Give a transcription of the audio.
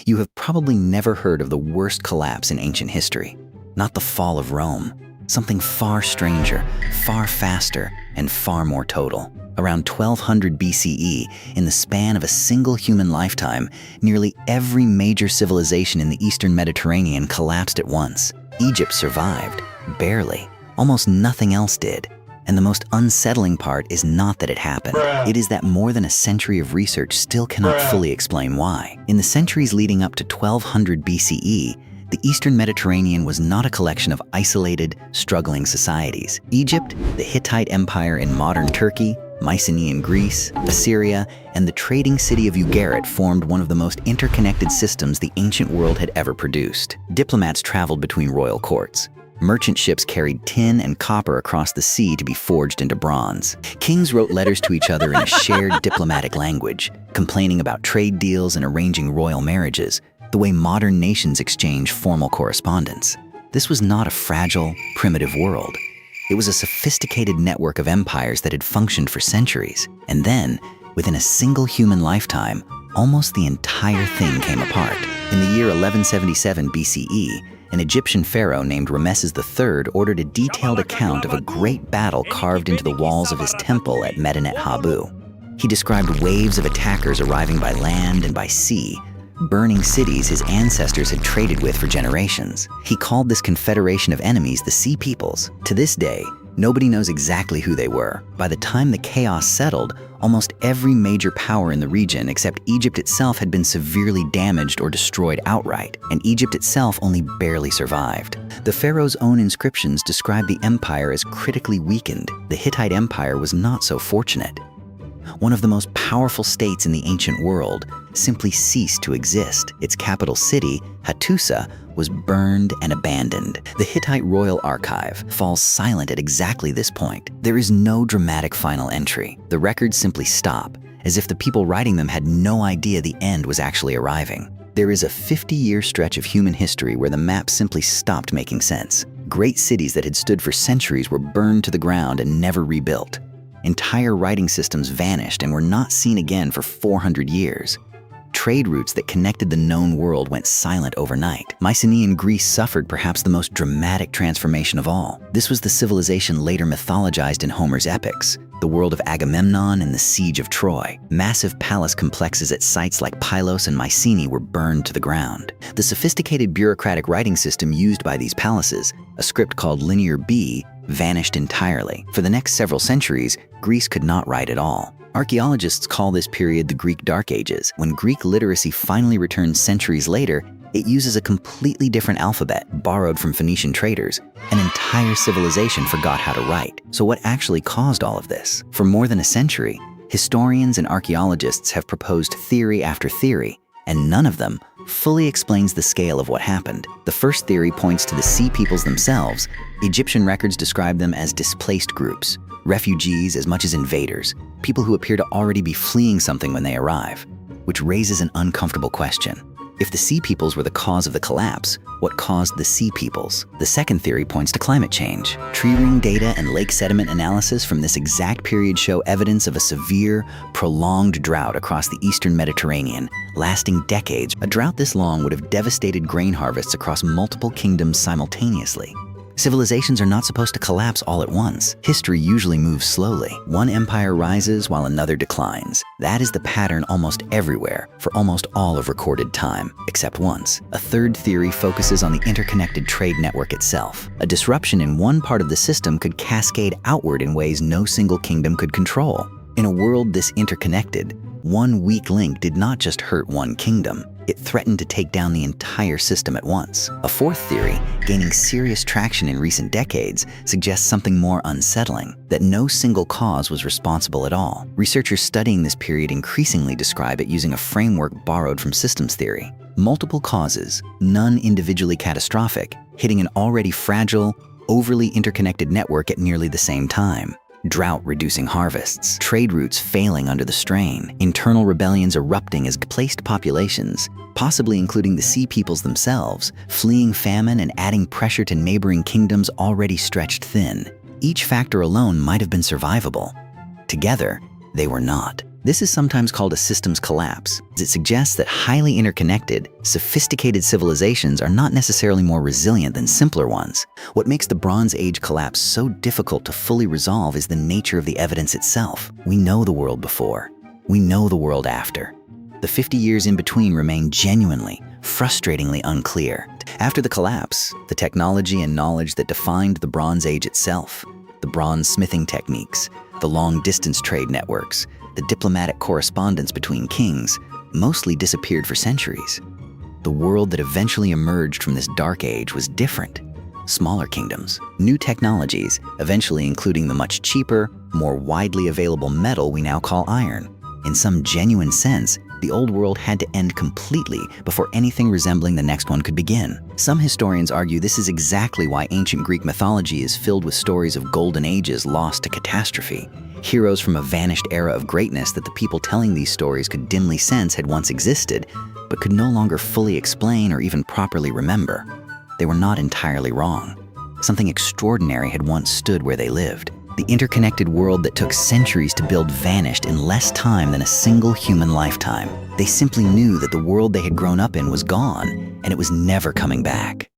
You have probably never heard of the worst collapse in ancient history. Not the fall of Rome. Something far stranger, far faster, and far more total. Around 1200 BCE, in the span of a single human lifetime, nearly every major civilization in the Eastern Mediterranean collapsed at once. Egypt survived, barely. Almost nothing else did. And the most unsettling part is not that it happened. It is that more than a century of research still cannot fully explain why. In the centuries leading up to 1200 BCE, the Eastern Mediterranean was not a collection of isolated, struggling societies. Egypt, the Hittite Empire in modern Turkey, Mycenaean Greece, Assyria, and the trading city of Ugarit formed one of the most interconnected systems the ancient world had ever produced. Diplomats traveled between royal courts. Merchant ships carried tin and copper across the sea to be forged into bronze. Kings wrote letters to each other in a shared diplomatic language, complaining about trade deals and arranging royal marriages, the way modern nations exchange formal correspondence. This was not a fragile, primitive world. It was a sophisticated network of empires that had functioned for centuries. And then, within a single human lifetime, almost the entire thing came apart. In the year 1177 BCE, an Egyptian pharaoh named Ramesses the Third ordered a detailed account of a great battle carved into the walls of his temple at Medinet Habu. He described waves of attackers arriving by land and by sea, burning cities his ancestors had traded with for generations. He called this confederation of enemies the Sea Peoples. To this day, nobody knows exactly who they were. By the time the chaos settled, almost every major power in the region except Egypt itself had been severely damaged or destroyed outright, and Egypt itself only barely survived. The pharaoh's own inscriptions describe the empire as critically weakened. The Hittite Empire was not so fortunate. One of the most powerful states in the ancient world simply ceased to exist. Its capital city, Hattusa, was burned and abandoned. The Hittite Royal Archive falls silent at exactly this point. There is no dramatic final entry. The records simply stop, as if the people writing them had no idea the end was actually arriving. There is a 50-year stretch of human history where the map simply stopped making sense. Great cities that had stood for centuries were burned to the ground and never rebuilt. Entire writing systems vanished and were not seen again for 400 years. Trade routes that connected the known world went silent overnight. Mycenaean Greece suffered perhaps the most dramatic transformation of all. This was the civilization later mythologized in Homer's epics, the world of Agamemnon and the siege of Troy. Massive palace complexes at sites like Pylos and Mycenae were burned to the ground. The sophisticated bureaucratic writing system used by these palaces, a script called Linear B, vanished entirely. For the next several centuries, Greece could not write at all. Archaeologists call this period the Greek Dark Ages. When Greek literacy finally returns centuries later, it uses a completely different alphabet, borrowed from Phoenician traders. An entire civilization forgot how to write. So what actually caused all of this? For more than a century, historians and archaeologists have proposed theory after theory, and none of them fully explains the scale of what happened. The first theory points to the Sea Peoples themselves. Egyptian records describe them as displaced groups, refugees as much as invaders, people who appear to already be fleeing something when they arrive, which raises an uncomfortable question. If the Sea Peoples were the cause of the collapse, what caused the Sea Peoples? The second theory points to climate change. Tree ring data and lake sediment analysis from this exact period show evidence of a severe, prolonged drought across the Eastern Mediterranean, lasting decades. A drought this long would have devastated grain harvests across multiple kingdoms simultaneously. Civilizations are not supposed to collapse all at once. History usually moves slowly. One empire rises while another declines. That is the pattern almost everywhere, for almost all of recorded time, except once. A third theory focuses on the interconnected trade network itself. A disruption in one part of the system could cascade outward in ways no single kingdom could control. In a world this interconnected, one weak link did not just hurt one kingdom. It threatened to take down the entire system at once. A fourth theory, gaining serious traction in recent decades, suggests something more unsettling, that no single cause was responsible at all. Researchers studying this period increasingly describe it using a framework borrowed from systems theory. Multiple causes, none individually catastrophic, hitting an already fragile, overly interconnected network at nearly the same time. Drought reducing harvests, trade routes failing under the strain, internal rebellions erupting as displaced populations, possibly including the Sea Peoples themselves, fleeing famine and adding pressure to neighboring kingdoms already stretched thin. Each factor alone might have been survivable. Together, they were not. This is sometimes called a systems collapse, as it suggests that highly interconnected, sophisticated civilizations are not necessarily more resilient than simpler ones. What makes the Bronze Age collapse so difficult to fully resolve is the nature of the evidence itself. We know the world before. We know the world after. The 50 years in between remain genuinely, frustratingly unclear. After the collapse, the technology and knowledge that defined the Bronze Age itself, the bronze smithing techniques, the long-distance trade networks, the diplomatic correspondence between kings, mostly disappeared for centuries. The world that eventually emerged from this dark age was different. Smaller kingdoms, new technologies, eventually including the much cheaper, more widely available metal we now call iron. In some genuine sense, the old world had to end completely before anything resembling the next one could begin. Some historians argue this is exactly why ancient Greek mythology is filled with stories of golden ages lost to catastrophe, heroes from a vanished era of greatness that the people telling these stories could dimly sense had once existed, but could no longer fully explain or even properly remember. They were not entirely wrong. Something extraordinary had once stood where they lived. The interconnected world that took centuries to build vanished in less time than a single human lifetime. They simply knew that the world they had grown up in was gone, and it was never coming back.